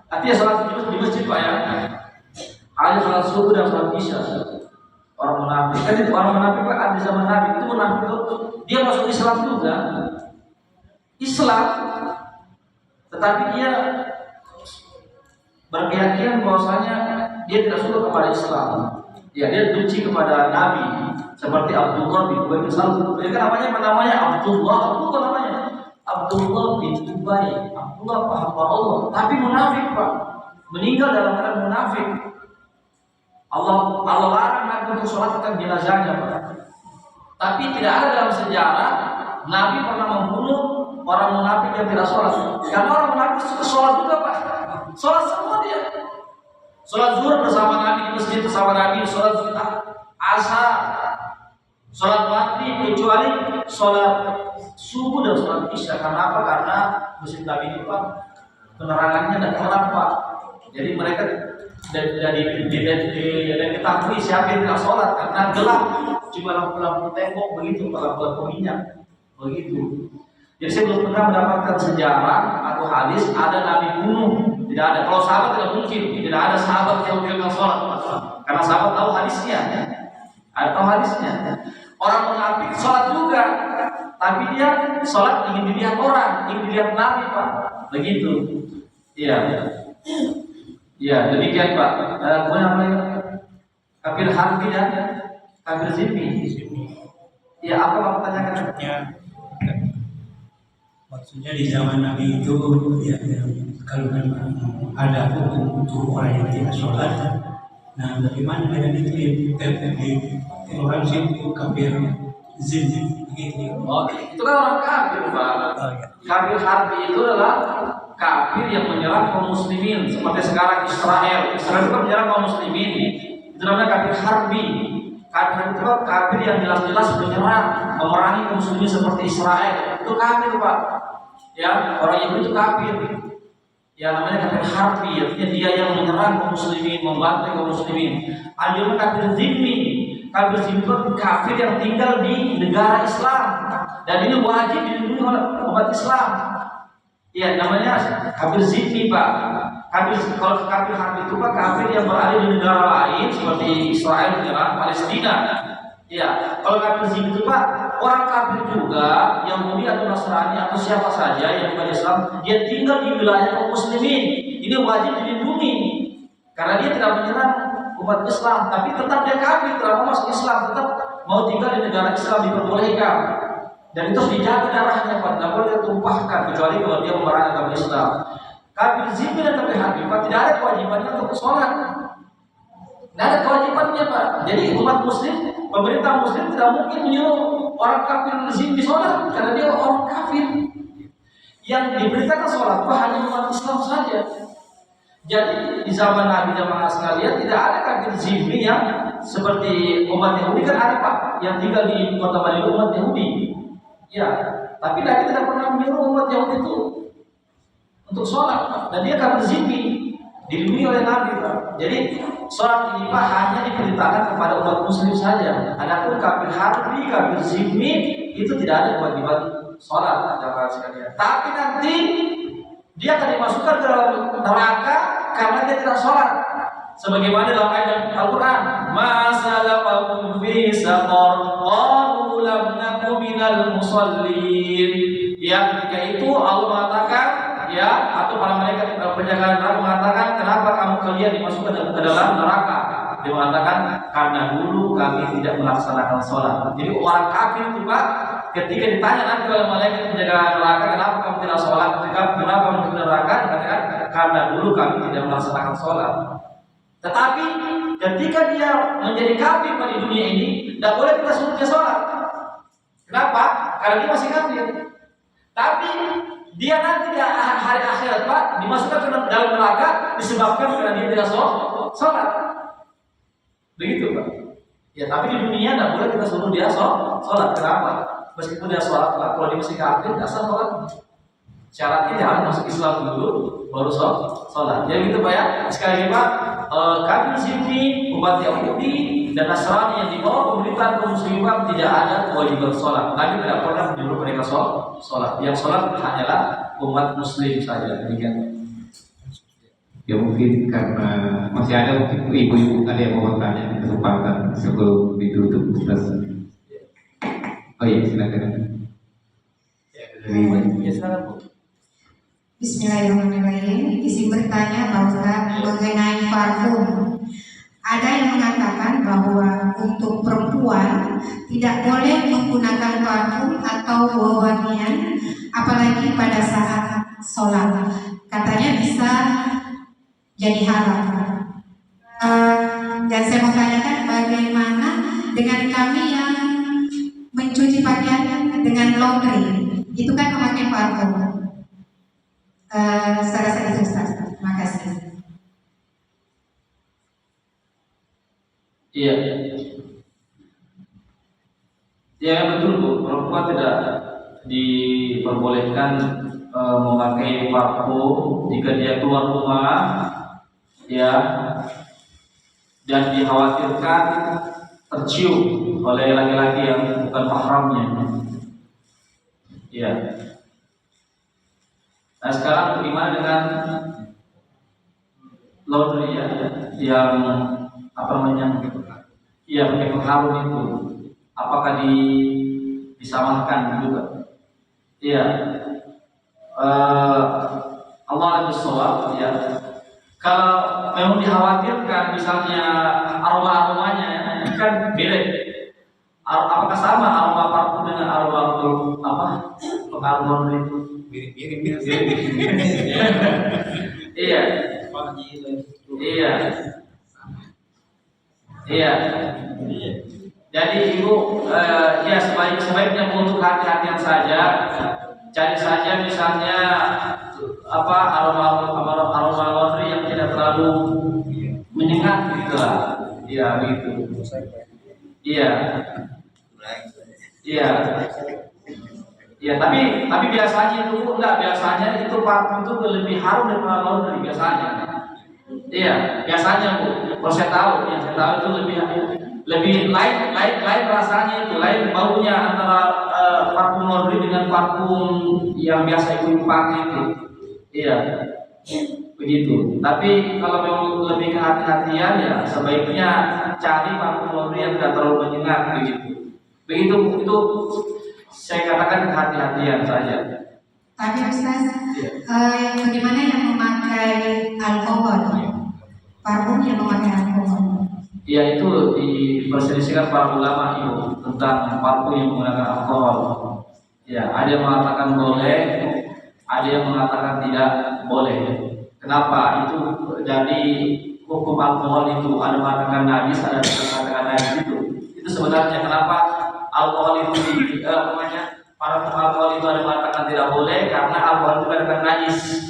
artinya sholat di masjid Pak ya. Hanya sholat subuh dan sholat isya. Orang munafik, kan itu orang munafik Pak ada di zaman Nabi itu munafik itu dia masuk Islam juga. Islam, tetapi dia berkeyakinan bahwasanya dia tidak suka kepada Islam. Ya, dia benci kepada Nabi, seperti Abdullah bin Ubay bin Salul. Mereka namanya Abdullah bin Ubay. Abdullah hamba Allah, tapi munafik Pak, meninggal dalam keadaan munafik. Allah larang Nabi untuk sholatkan jenazahnya Pak. Tapi tidak ada dalam sejarah Nabi pernah membunuh orang munafik yang tidak sholat. Karena orang munafik suka sholat juga Pak. Sholat semua dia. Sholat zuhur bersama Nabi di masjid bersama Nabi. Sholat asar, sholat maghrib, kecuali sholat subuh dan sholat isya. Karena apa? Karena masjid Nabi ini Pak penerangannya tidak terang Pak. Jadi mereka dari ketahui siapa yang tidak sholat karena gelap, cuma lampu-lampu tembok begitu, lampu-lampu minyak. begitu. Jadi saya belum pernah mendapatkan sejarah atau hadis ada nabi bunuh, tidak ada. Kalau sahabat tidak mungkin, tidak ada sahabat yang meninggalkan sholat, karena sahabat tahu hadisnya, ada tahu hadisnya. Orang munafik sholat juga, tapi dia sholat ingin dilihat orang, ingin dilihat nabi, Pak, begitu. Iya, iya, demikian Pak. Kemudian apa lagi? Kafir harbi dan kafir zimmi. Ya, apa kamu tanyakan? Ya, maksudnya di zaman Nabi itu ya, kalau memang ada hukum untuk orang yang tidak sholat, nah bagaimana dengan itu di orang itu kafir zimmi begitu? Oh, itu kan orang kafir, Pak. Oh, ya. Kafir harbi itu adalah kafir yang menyerang kaum muslimin, seperti sekarang Israel. Israel itu kan menyerang kaum muslimin. Itu namanya kafir harbi. Kafir itu kafir yang jelas-jelas menyerang, memerangi kaum muslimin seperti Israel. Itu kafir, Pak. Ya, orang Yahudi itu kafir. Ya, namanya kafir harbi, artinya dia yang menyerang kaum muslimin, membantai kaum muslimin. Ada kafir zimmi. Kafir zimmi itu kafir yang tinggal di negara Islam, dan ini wajib dilindungi oleh umat Islam. Ya, namanya kafir zimmi, Pak. Kalau kafir harbi itu Pak, kafir yang berada di negara lain seperti Israel menyerang Palestina. Ya, kalau kafir zimmi itu Pak, orang kafir juga, Yahudi atau Nasrani atau siapa saja yang bukan Islam, dia tinggal di wilayah kaum muslimin. Ini wajib dilindungi karena dia tidak menyerang umat Islam, tapi tetap dia kafir, tidak mau masuk Islam, tetap mau tinggal di negara Islam, diperbolehkan. Dan itu harus dijaga darahnya, Pak, tidak boleh ditumpahkan kecuali kalau dia memerangi agama Islam. Kafir zimmi dan kafir harbi, Pak, tidak ada kewajibannya untuk sholat. Tidak ada kewajibannya, Pak. Jadi umat muslim, pemerintah muslim tidak mungkin menyuruh orang kafir zimmi sholat karena dia orang kafir. Yang diberitakan sholat Pak hanya umat Islam saja. Jadi di zaman Nabi jamaah sekalian tidak ada kafir zimmi yang seperti umat Yahudi kan ada, Pak, yang tinggal di kota Madinah umat Yahudi. Ya, tapi Nabi tidak pernah menyuruh umat Yahudi itu untuk sholat, Pak. Dan dia kafir zimmi, dilindungi oleh Nabi, Pak. Jadi sholat ini Pak hanya diperintahkan kepada umat muslim saja. Adapun kafir harbi, kafir zimmi itu tidak ada kewajiban sholat, jamaah sekalian. Tapi nanti dia akan dimasukkan ke dalam neraka karena dia tidak sholat. Sebagaimana dalam ayat Al-Quran, "Masalakakum fi saqar, qalu lam naku minal musallin." Ya, ketika itu Allah mengatakan, ya, atau para malaikat penjaga neraka mengatakan, kenapa kalian dimasukkan ke dalam neraka? Dia mengatakan, karena dulu kami tidak melaksanakan sholat. Jadi orang kafir itu Pak, ketika ditanya nanti oleh malaikat penjaga neraka, kenapa kamu tidak sholat? Kenapa kamu tidak neraka? Dikatakan, karena dulu kami tidak melaksanakan sholat. Tetapi ketika dia menjadi kafir pada dunia ini, tidak boleh kita suruh dia sholat. Kenapa? Karena dia masih kafir. Tapi dia nanti di hari akhirat Pak dimasukkan ke dalam neraka disebabkan karena dia tidak sholat. Begitu Pak. Ya, tapi di dunia tidak boleh kita suruh dia sholat. Kenapa? Meskipun dia sholat Pak, kalau dia masih kafir tidak sah sholat. Syaratnya dia harus masuk Islam dulu baru sholat. Jadi gitu Pak ya. Sekali lagi Pak, kafir zimmi, umat Yahudi dan Nasrani yang di bawah pemerintahan kaum muslimin tidak ada kewajiban sholat. Nabi tidak pernah menyuruh mereka sholat. Yang sholat hanyalah umat muslim saja. Demikian. Ya mungkin karena masih ada mungkin ibu-ibu ada yang mau bertanya kesempatan sebelum ditutup Ustaz. Oh iya silakan. Ya silakan Bu. Bismillahirrahmanirrahim. Izin bertanya Pak Ustaz mengenai parfum. Ada yang mengatakan bahwa untuk perempuan tidak boleh menggunakan parfum atau wangian, apalagi pada saat sholat. Katanya bisa jadi haram. Dan saya mau tanyakan bagaimana dengan kami yang mencuci pakaian dengan laundry, itu kan memakai parfum. Saya rasa itu Ustaz. Terima kasih. Iya. Ya betul Bu, perempuan tidak diperbolehkan memakai parfum jika dia keluar rumah, ya, dan dikhawatirkan tercium oleh laki-laki yang bukan mahramnya. Iya. Nah sekarang bagaimana dengan laundry ya, yang apa namanya, ya pakai pengharum itu, apakah disamarkan juga? Iya. Allah al-Bisawab ya. Kalau memang dikhawatirkan misalnya aroma-aromanya kan beda. Apakah sama aroma parfum dengan aroma pengharum itu? Mirip-mirip. Iya. Iya. Iya. Jadi ibu ya sebaiknya untuk hati-hatian saja. Cari saja misalnya aroma laundry yang tidak terlalu menyengat gitu lah. Iya begitu. Iya. Iya. Iya, tapi biasanya itu biasanya itu parfum itu lebih harum daripada laundry biasanya. Iya, biasanya Bu. Kalau saya tahu itu lebih lain rasanya itu, lain baunya antara parfum laundry dengan parfum yang biasa ibu pakai itu. Iya, begitu. Tapi kalau memang lebih kehati-hatian ya sebaiknya cari parfum laundry yang tidak terlalu menyengat begitu. Begitu itu saya katakan kehati-hatian saja. Tapi Ustaz, bagaimana yang memakai alkohol? Parfum yang memakai alkohol? Ya itu diperselisihkan para ulama itu tentang parfum yang menggunakan alkohol. Ya ada yang mengatakan boleh, ada yang mengatakan tidak boleh. Kenapa? Itu dari hukum alkohol itu ada mengatakan najis, ada yang mengatakan najis itu. Itu sebenarnya kenapa alkohol itu para alkohol itu ada mengatakan tidak boleh karena alkohol itu dikatakan najis.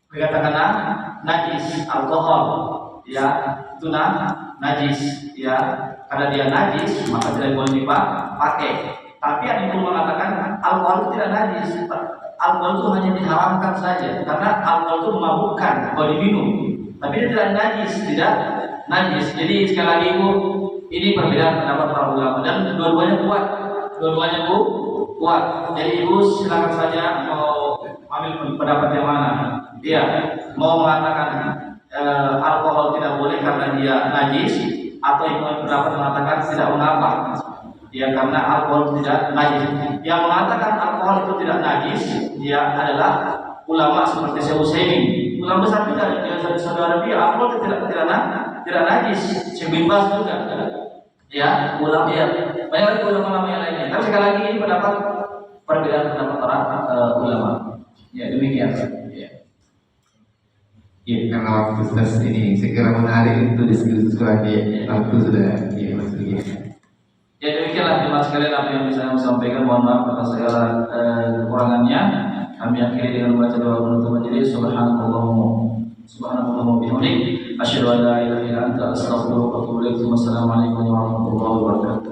Dikatakan najis alkohol, ya itu najis, ya karena dia najis maka tidak boleh dipakai. Tapi ada yang mengatakan alkohol itu tidak najis, alkohol itu hanya diharamkan saja karena alkohol itu memabukkan kalau diminum, tapi dia tidak najis. Jadi sekali lagi Bu, ini perbedaan pendapat para ulama dan dua-duanya kuat. Jadi ibu silakan saja mau ambil pendapat yang mana. Dia mau mengatakan alkohol tidak boleh karena dia najis, atau ibu pendapat mengatakan tidak mengapa. Ya karena alkohol tidak najis. Yang mengatakan alkohol itu tidak najis, dia adalah ulama seperti Syekh Utsaimin. Ulama besar juga di Saudi Arabia, alkohol tidak najis. Syekh bin Baz juga. Ya, ulama ya. Banyak ulama yang lainnya. Tapi sekali lagi ini perbedaan pendapat para ulama. Ya, demikian. Ya. Ya, karena waktu Ustaz ini segera menarik untuk diskusi lagi. Waktu sudah masuk ya. Ya, demikianlah terima sekalian apa yang bisa saya sampaikan. Mohon maaf atas segala kekurangannya. Kami akhiri dengan membaca doa penutup majelis. Subhanallah bihamdik asyhadu an la ilaha illa anta astaghfiruka wa atubu ilaik. Wassalamualaikum warahmatullahi wabarakatuh.